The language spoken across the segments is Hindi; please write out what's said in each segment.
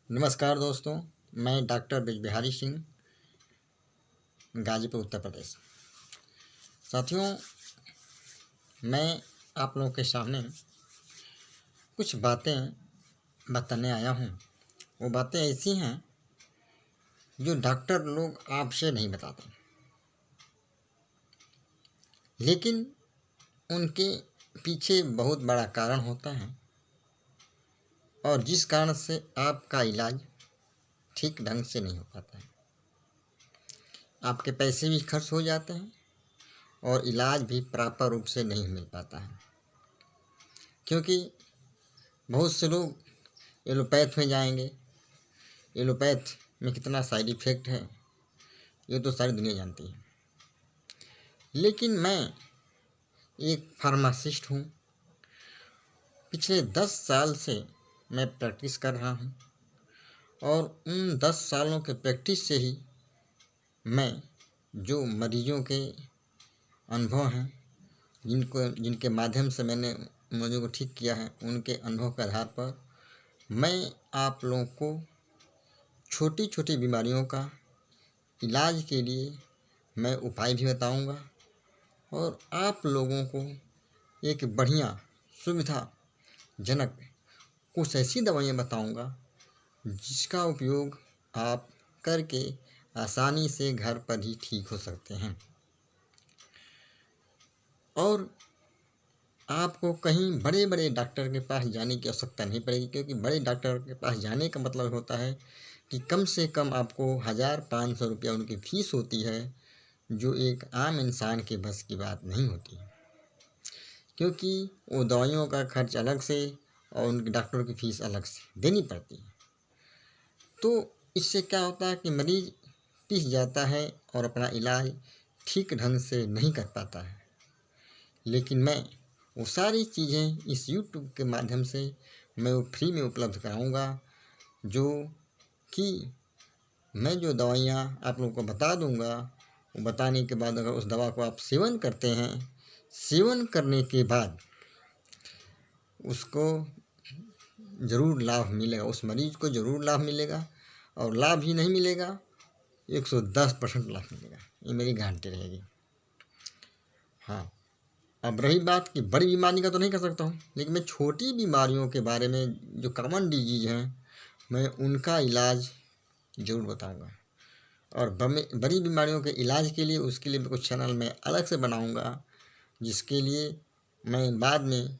नमस्कार दोस्तों, मैं डॉक्टर ब्रिज बिहारी सिंह, गाजीपुर उत्तर प्रदेश। साथियों, मैं आप लोगों के सामने कुछ बातें बताने आया हूँ। वो बातें ऐसी हैं जो डॉक्टर लोग आपसे नहीं बताते, लेकिन उनके पीछे बहुत बड़ा कारण होता है और जिस कारण से आपका इलाज ठीक ढंग से नहीं हो पाता है। आपके पैसे भी खर्च हो जाते हैं और इलाज भी प्रॉपर रूप से नहीं मिल पाता है, क्योंकि बहुत से लोग एलोपैथ में जाएंगे। एलोपैथ में कितना साइड इफ़ेक्ट है ये तो सारी दुनिया जानती है, लेकिन मैं एक फार्मासिस्ट हूँ। पिछले 10 साल से मैं प्रैक्टिस कर रहा हूँ और उन 10 सालों के प्रैक्टिस से ही मैं जो मरीजों के अनुभव हैं, जिनके माध्यम से मैंने मरीजों को ठीक किया है, उनके अनुभव के आधार पर मैं आप लोगों को छोटी छोटी बीमारियों का इलाज के लिए मैं उपाय भी बताऊंगा और आप लोगों को एक बढ़िया सुविधाजनक कुछ ऐसी दवाइयाँ बताऊंगा जिसका उपयोग आप करके आसानी से घर पर ही ठीक हो सकते हैं और आपको कहीं बड़े बड़े डॉक्टर के पास जाने की आवश्यकता नहीं पड़ेगी, क्योंकि बड़े डॉक्टर के पास जाने का मतलब होता है कि कम से कम आपको 1500 रुपया उनकी फ़ीस होती है, जो एक आम इंसान के बस की बात नहीं होती, क्योंकि वो दवाइयों का खर्च अलग से और उनके डॉक्टरों की फ़ीस अलग से देनी पड़ती है। तो इससे क्या होता है कि मरीज़ पिस जाता है और अपना इलाज ठीक ढंग से नहीं कर पाता है। लेकिन मैं वो सारी चीज़ें इस यूट्यूब के माध्यम से मैं वो फ्री में उपलब्ध कराऊंगा, जो कि मैं जो दवाइयाँ आप लोगों को बता दूंगा, वो बताने के बाद अगर उस दवा को आप सेवन करते हैं, सेवन करने के बाद उसको ज़रूर लाभ मिलेगा, उस मरीज़ को ज़रूर लाभ मिलेगा और लाभ ही नहीं मिलेगा 110% लाभ मिलेगा, ये मेरी गारंटी रहेगी। हाँ, अब रही बात कि बड़ी बीमारी का तो नहीं कर सकता हूँ, लेकिन मैं छोटी बीमारियों के बारे में जो कॉमन डिजीज़ हैं मैं उनका इलाज ज़रूर बताऊँगा और बड़ी बीमारियों के इलाज के लिए उसके लिए कुछ चैनल मैं अलग से बनाऊँगा, जिसके लिए मैं बाद में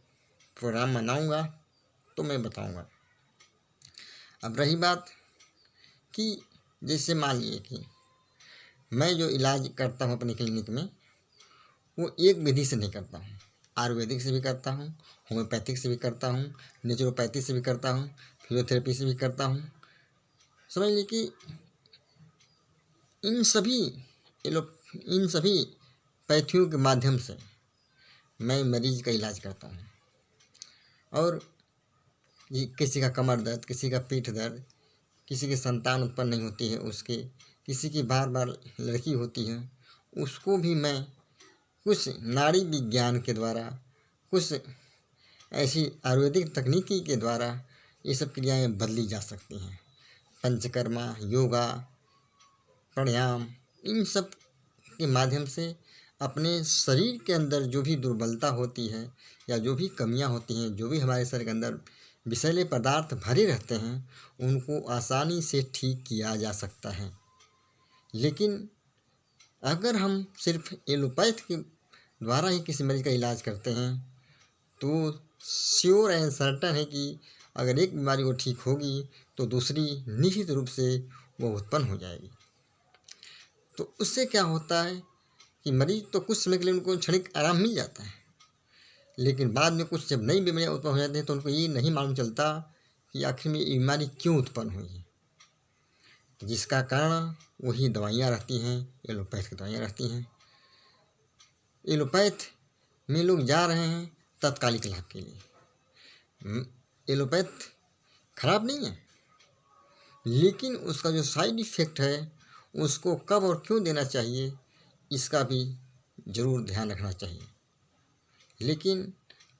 प्रोग्राम बनाऊँगा तो मैं बताऊँगा। अब रही बात कि जैसे मान लीजिए कि मैं जो इलाज करता हूँ अपनी क्लिनिक में, वो एक विधि से नहीं करता हूँ। आयुर्वेदिक से भी करता हूँ, होम्योपैथिक से भी करता हूँ, नेचुरोपैथी से भी करता हूँ, फिजियोथेरेपी से भी करता हूँ। समझ लीजिए कि इन सभी पैथियों के माध्यम से मैं मरीज का इलाज करता हूँ। और किसी का कमर दर्द, किसी का पीठ दर्द, किसी की संतान उत्पन्न नहीं होती है उसके, किसी की बार बार लड़की होती है, उसको भी मैं कुछ नाड़ी विज्ञान के द्वारा, कुछ ऐसी आयुर्वेदिक तकनीकी के द्वारा ये सब क्रियाएं बदली जा सकती हैं। पंचकर्मा, योगा, प्राणायाम, इन सब के माध्यम से अपने शरीर के अंदर जो भी दुर्बलता होती है या जो भी कमियां होती हैं, जो भी हमारे शरीर के अंदर विषैले पदार्थ भरे रहते हैं, उनको आसानी से ठीक किया जा सकता है। लेकिन अगर हम सिर्फ एलोपैथ के द्वारा ही किसी मरीज का इलाज करते हैं तो श्योर एंड सर्टन है कि अगर एक बीमारी वो ठीक होगी तो दूसरी निश्चित रूप से वो उत्पन्न हो जाएगी। तो उससे क्या होता है कि मरीज तो कुछ समय के लिए उनको क्षणिक आराम मिल जाता है, लेकिन बाद में कुछ जब नई बीमारियाँ उत्पन्न हो जाती हैं तो उनको ये नहीं मालूम चलता कि आखिर में ये बीमारी क्यों उत्पन्न हुई है, जिसका कारण वही दवाइयाँ रहती हैं, एलोपैथ की दवाइयाँ रहती हैं। एलोपैथ में लोग जा रहे हैं तात्कालिक लाभ के लिए। एलोपैथ खराब नहीं है, लेकिन उसका जो साइड इफ़ेक्ट है उसको कब और क्यों देना चाहिए इसका भी ज़रूर ध्यान रखना चाहिए। लेकिन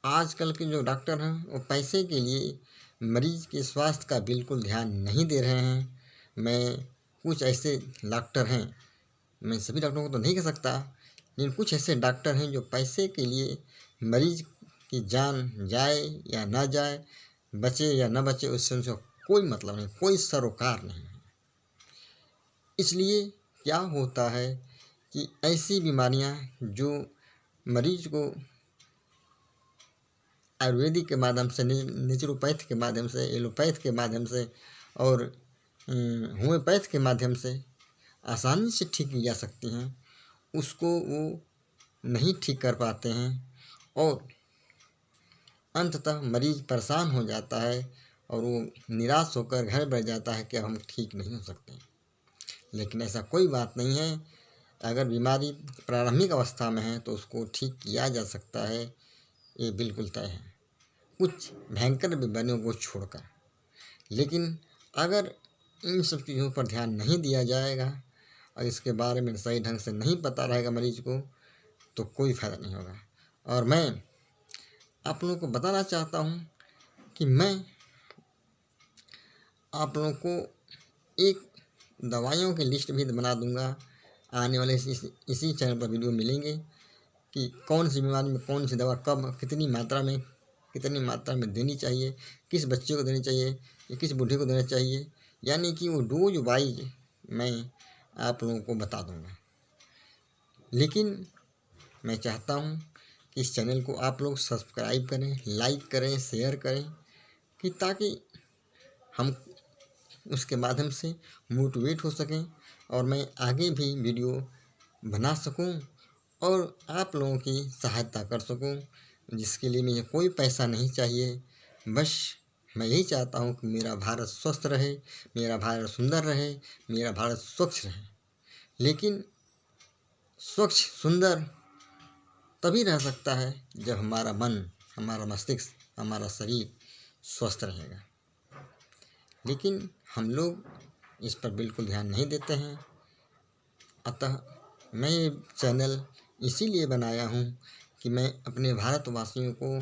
आजकल के जो डॉक्टर हैं वो पैसे के लिए मरीज के स्वास्थ्य का बिल्कुल ध्यान नहीं दे रहे हैं। मैं कुछ ऐसे डॉक्टर हैं, मैं सभी डॉक्टरों को तो नहीं कह सकता, लेकिन कुछ ऐसे डॉक्टर हैं जो पैसे के लिए मरीज की जान जाए या ना जाए, बचे या ना बचे, उससे उनका कोई मतलब नहीं, कोई सरोकार नहीं है। इसलिए क्या होता है कि ऐसी बीमारियां जो मरीज को आयुर्वेदिक के माध्यम से, नेचुरोपैथ के माध्यम से, एलोपैथ के माध्यम से और होम्योपैथ के माध्यम से आसानी से ठीक की जा सकती हैं, उसको वो नहीं ठीक कर पाते हैं और अंततः मरीज परेशान हो जाता है और वो निराश होकर घर बैठ जाता है कि अब हम ठीक नहीं हो सकते। लेकिन ऐसा कोई बात नहीं है। अगर बीमारी प्रारंभिक अवस्था में है तो उसको ठीक किया जा सकता है, ये बिल्कुल तय है, कुछ भयंकर बीमारियों को छोड़कर। लेकिन अगर इन सब चीज़ों पर ध्यान नहीं दिया जाएगा और इसके बारे में सही ढंग से नहीं पता रहेगा मरीज को, तो कोई फ़ायदा नहीं होगा। और मैं आप लोगों को बताना चाहता हूँ कि मैं आप लोगों को एक दवाइयों की लिस्ट भी बना दूंगा। आने वाले इसी चैनल पर वीडियो मिलेंगे कि कौन सी बीमारी में कौन सी दवा कब कितनी मात्रा में देनी चाहिए, किस बच्चे को देनी चाहिए या किस बूढ़े को देना चाहिए, यानी कि वो डोज वाइज मैं आप लोगों को बता दूंगा। लेकिन मैं चाहता हूँ कि इस चैनल को आप लोग सब्सक्राइब करें, लाइक करें, शेयर करें, कि ताकि हम उसके माध्यम से मोटिवेट हो सकें और मैं आगे भी वीडियो बना सकूं और आप लोगों की सहायता कर सकूं, जिसके लिए मुझे कोई पैसा नहीं चाहिए। बस मैं यही चाहता हूं कि मेरा भारत स्वस्थ रहे, मेरा भारत सुंदर रहे, मेरा भारत स्वच्छ रहे। लेकिन स्वच्छ सुंदर तभी रह सकता है जब हमारा मन, हमारा मस्तिष्क, हमारा शरीर स्वस्थ रहेगा। लेकिन हम लोग इस पर बिल्कुल ध्यान नहीं देते हैं। अतः मैं ये चैनल इसीलिए बनाया हूँ कि मैं अपने भारतवासियों को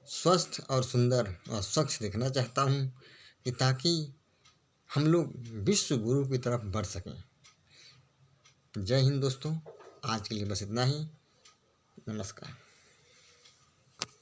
स्वस्थ और सुंदर और स्वच्छ देखना चाहता हूँ, कि ताकि हम लोग विश्व गुरु की तरफ बढ़ सकें। जय हिंद दोस्तों, आज के लिए बस इतना ही। नमस्कार।